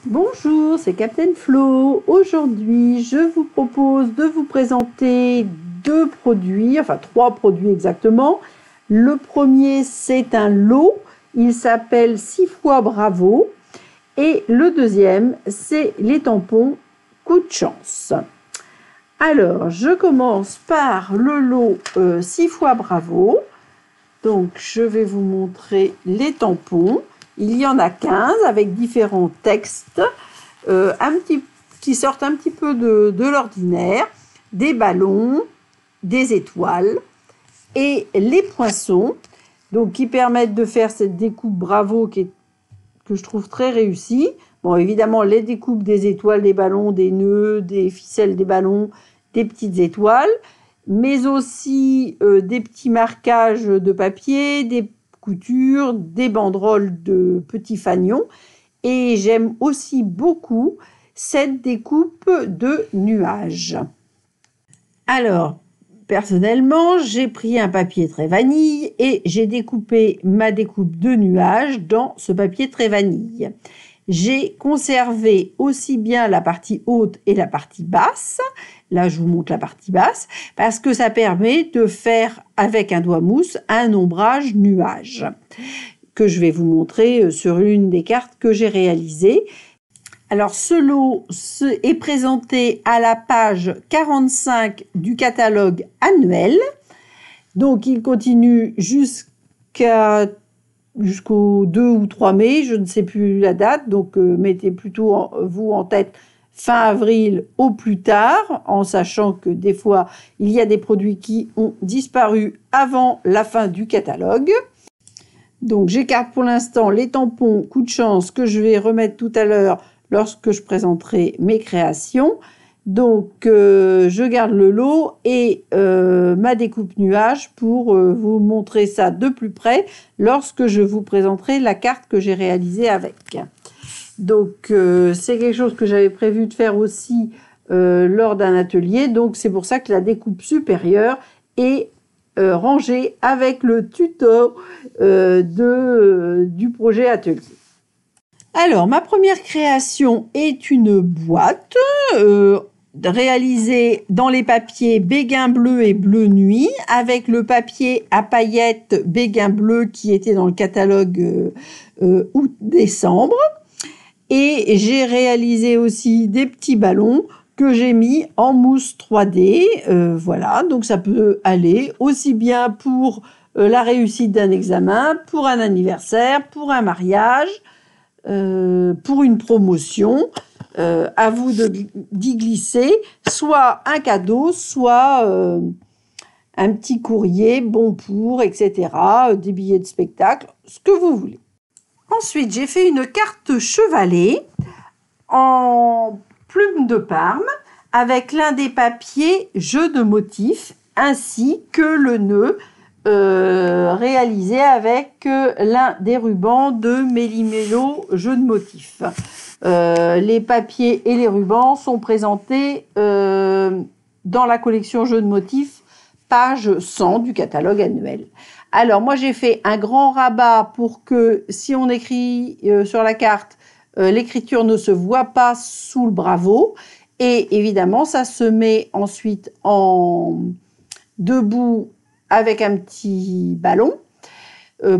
Bonjour, c'est Captain Flo. Aujourd'hui, je vous propose de vous présenter trois produits exactement. Le premier, c'est un lot. Il s'appelle 6 fois Bravo. Et le deuxième, c'est les tampons Coup de chance. Alors, je commence par le lot 6 fois Bravo. Donc, je vais vous montrer les tampons. Il y en a 15 avec différents textes qui sortent un petit peu de l'ordinaire, des ballons, des étoiles et les poinçons, donc qui permettent de faire cette découpe Bravo que je trouve très réussie. Bon, évidemment, les découpes des étoiles, des ballons, des nœuds, des ficelles, des ballons, des petites étoiles, mais aussi des petits marquages de papier, des coutures, des banderoles de petits fanions. Et j'aime aussi beaucoup cette découpe de nuages. Alors, personnellement, j'ai pris un papier très vanille et j'ai découpé ma découpe de nuages dans ce papier très vanille. J'ai conservé aussi bien la partie haute et la partie basse. Là, je vous montre la partie basse parce que ça permet de faire avec un doigt mousse un ombrage nuage que je vais vous montrer sur une des cartes que j'ai réalisées. Alors, ce lot est présenté à la page 45 du catalogue annuel. Donc, il continue jusqu'au 2 ou 3 mai, je ne sais plus la date. Donc, mettez plutôt vous en tête fin avril au plus tard, en sachant que des fois, il y a des produits qui ont disparu avant la fin du catalogue. Donc, j'écarte pour l'instant les tampons Coup de chance que je vais remettre tout à l'heure lorsque je présenterai mes créations. Donc, je garde le lot et ma découpe nuage pour vous montrer ça de plus près lorsque je vous présenterai la carte que j'ai réalisée avec. Donc, c'est quelque chose que j'avais prévu de faire aussi lors d'un atelier. Donc, c'est pour ça que la découpe supérieure est rangée avec le tuto du projet atelier. Alors, ma première création est une boîte réalisée dans les papiers Béguin bleu et bleu nuit avec le papier à paillettes Béguin bleu qui était dans le catalogue août-décembre. Et j'ai réalisé aussi des petits ballons que j'ai mis en mousse 3D. Voilà, donc ça peut aller aussi bien pour la réussite d'un examen, pour un anniversaire, pour un mariage, pour une promotion. À vous d'y glisser soit un cadeau, soit un petit courrier, bon pour, etc., des billets de spectacle, ce que vous voulez. Ensuite, j'ai fait une carte chevalet en plume de Parme avec l'un des papiers jeu de motifs ainsi que le nœud réalisé avec l'un des rubans de Méli-Mélo jeu de motifs. Les papiers et les rubans sont présentés dans la collection jeux de motifs, page 100 du catalogue annuel. Alors, moi, j'ai fait un grand rabat pour que, si on écrit sur la carte, l'écriture ne se voit pas sous le Bravo. Et évidemment, ça se met ensuite en debout avec un petit ballon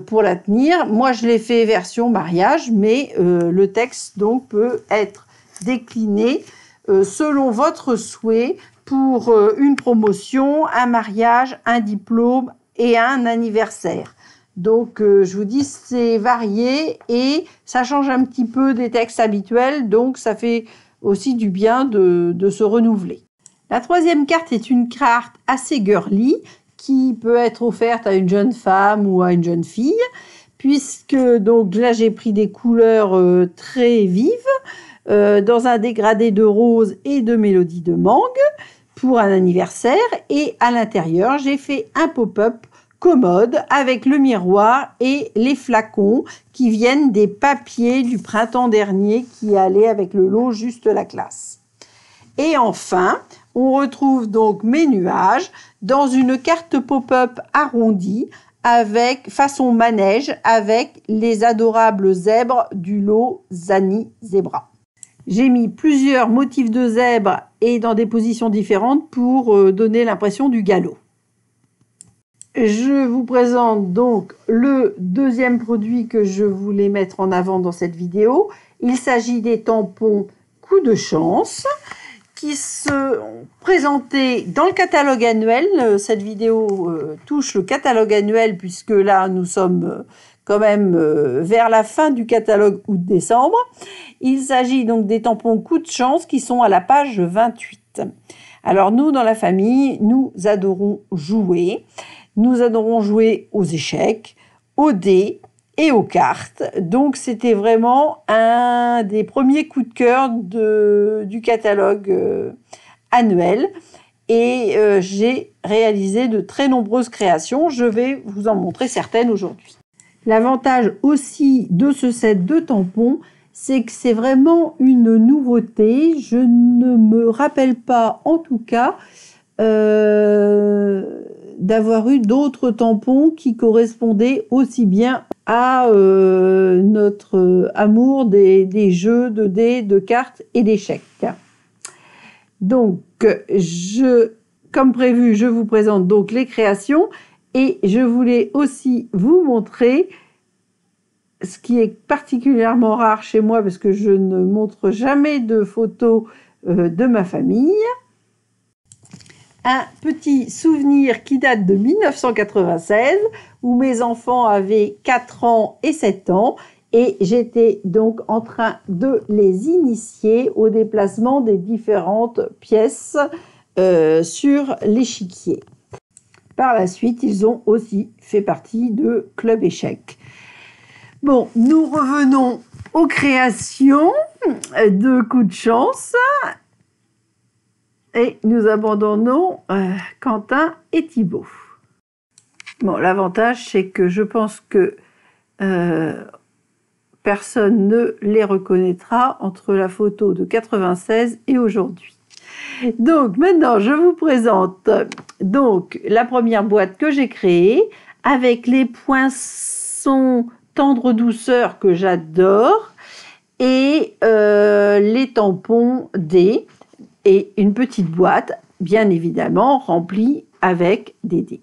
pour la tenir. Moi, je l'ai fait version mariage, mais le texte donc peut être décliné selon votre souhait pour une promotion, un mariage, un diplôme et un anniversaire. Donc, je vous dis, c'est varié et ça change un petit peu des textes habituels, donc ça fait aussi du bien de se renouveler. La troisième carte est une carte assez girly qui peut être offerte à une jeune femme ou à une jeune fille, puisque donc là j'ai pris des couleurs très vives dans un dégradé de rose et de mélodie de mangue pour un anniversaire, et à l'intérieur j'ai fait un pop-up commode avec le miroir et les flacons qui viennent des papiers du printemps dernier qui allaient avec le lot juste la classe. Et enfin, on retrouve donc mes nuages dans une carte pop-up arrondie avec façon manège avec les adorables zèbres du lot Zani Zebra. J'ai mis plusieurs motifs de zèbre et dans des positions différentes pour donner l'impression du galop. Je vous présente donc le deuxième produit que je voulais mettre en avant dans cette vidéo. Il s'agit des tampons Coup de chance qui sont présentés dans le catalogue annuel. Cette vidéo touche le catalogue annuel puisque là nous sommes quand même vers la fin du catalogue août-décembre. Il s'agit donc des tampons Coup de chance qui sont à la page 28. Alors nous, dans la famille, nous adorons jouer. Nous adorons jouer aux échecs, aux dés et aux cartes. Donc c'était vraiment un des premiers coups de cœur du catalogue annuel. Et j'ai réalisé de très nombreuses créations. Je vais vous en montrer certaines aujourd'hui. L'avantage aussi de ce set de tampons, c'est que c'est vraiment une nouveauté. Je ne me rappelle pas, en tout cas, d'avoir eu d'autres tampons qui correspondaient aussi bien à notre amour des jeux de dés, de cartes et d'échecs. Donc, comme prévu, je vous présente donc les créations et je voulais aussi vous montrer ce qui est particulièrement rare chez moi parce que je ne montre jamais de photos de ma famille. Un petit souvenir qui date de 1996 où mes enfants avaient 4 ans et 7 ans et j'étais donc en train de les initier au déplacement des différentes pièces sur l'échiquier. Par la suite, ils ont aussi fait partie de Club Échecs. Bon, nous revenons aux créations de Coup de chance. Et nous abandonnons Quentin et Thibaut. Bon, l'avantage, c'est que je pense que personne ne les reconnaîtra entre la photo de 96 et aujourd'hui. Donc, maintenant, je vous présente donc la première boîte que j'ai créée avec les poinçons tendre douceur que j'adore et les tampons dés. Et une petite boîte, bien évidemment, remplie avec des dés.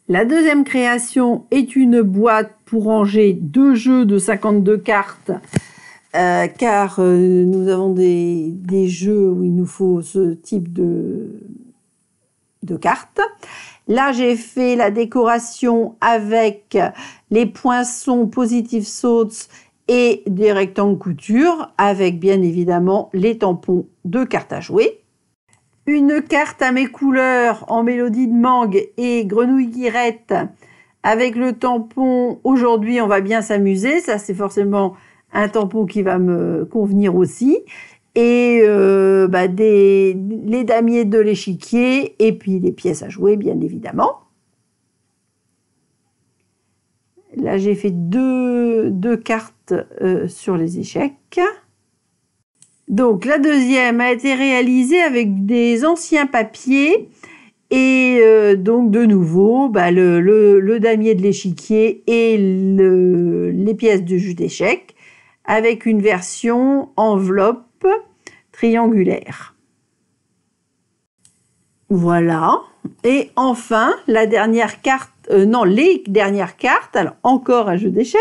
La deuxième création est une boîte pour ranger 2 jeux de 52 cartes, car nous avons des jeux où il nous faut ce type de cartes. Là, j'ai fait la décoration avec les poinçons Positive Thoughts et des rectangles couture avec bien évidemment les tampons de cartes à jouer. Une carte à mes couleurs en mélodie de mangue et grenouille guirette avec le tampon aujourd'hui on va bien s'amuser. Ça c'est forcément un tampon qui va me convenir aussi. Et les damiers de l'échiquier et puis les pièces à jouer bien évidemment. Là, j'ai fait deux cartes sur les échecs. Donc, la deuxième a été réalisée avec des anciens papiers. Et donc, de nouveau, le damier de l'échiquier et les pièces de jeu d'échecs avec une version enveloppe triangulaire. Voilà. Et enfin, la dernière carte, les dernières cartes, alors encore un jeu d'échecs,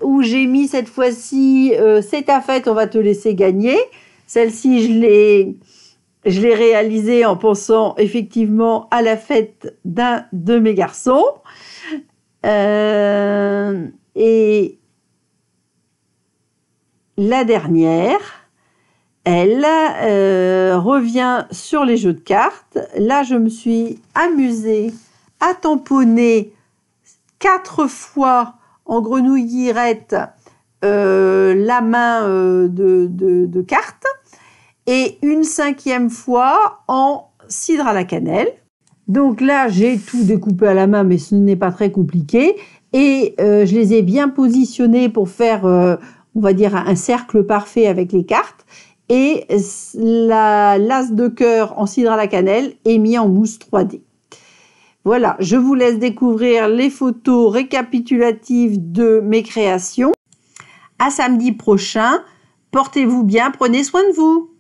où j'ai mis cette fois-ci, c'est ta fête, on va te laisser gagner. Celle-ci, je l'ai réalisée en pensant effectivement à la fête d'un de mes garçons. Et la dernière, elle revient sur les jeux de cartes. Là, je me suis amusée à tamponner 4 fois en grenouille guirette la main de cartes et une 5e fois en cidre à la cannelle. Donc là, j'ai tout découpé à la main, mais ce n'est pas très compliqué. Et je les ai bien positionnés pour faire, on va dire, un cercle parfait avec les cartes. Et l'as de cœur en cidre à la cannelle est mis en mousse 3D. Voilà, je vous laisse découvrir les photos récapitulatives de mes créations. À samedi prochain Portez-vous bien, prenez soin de vous.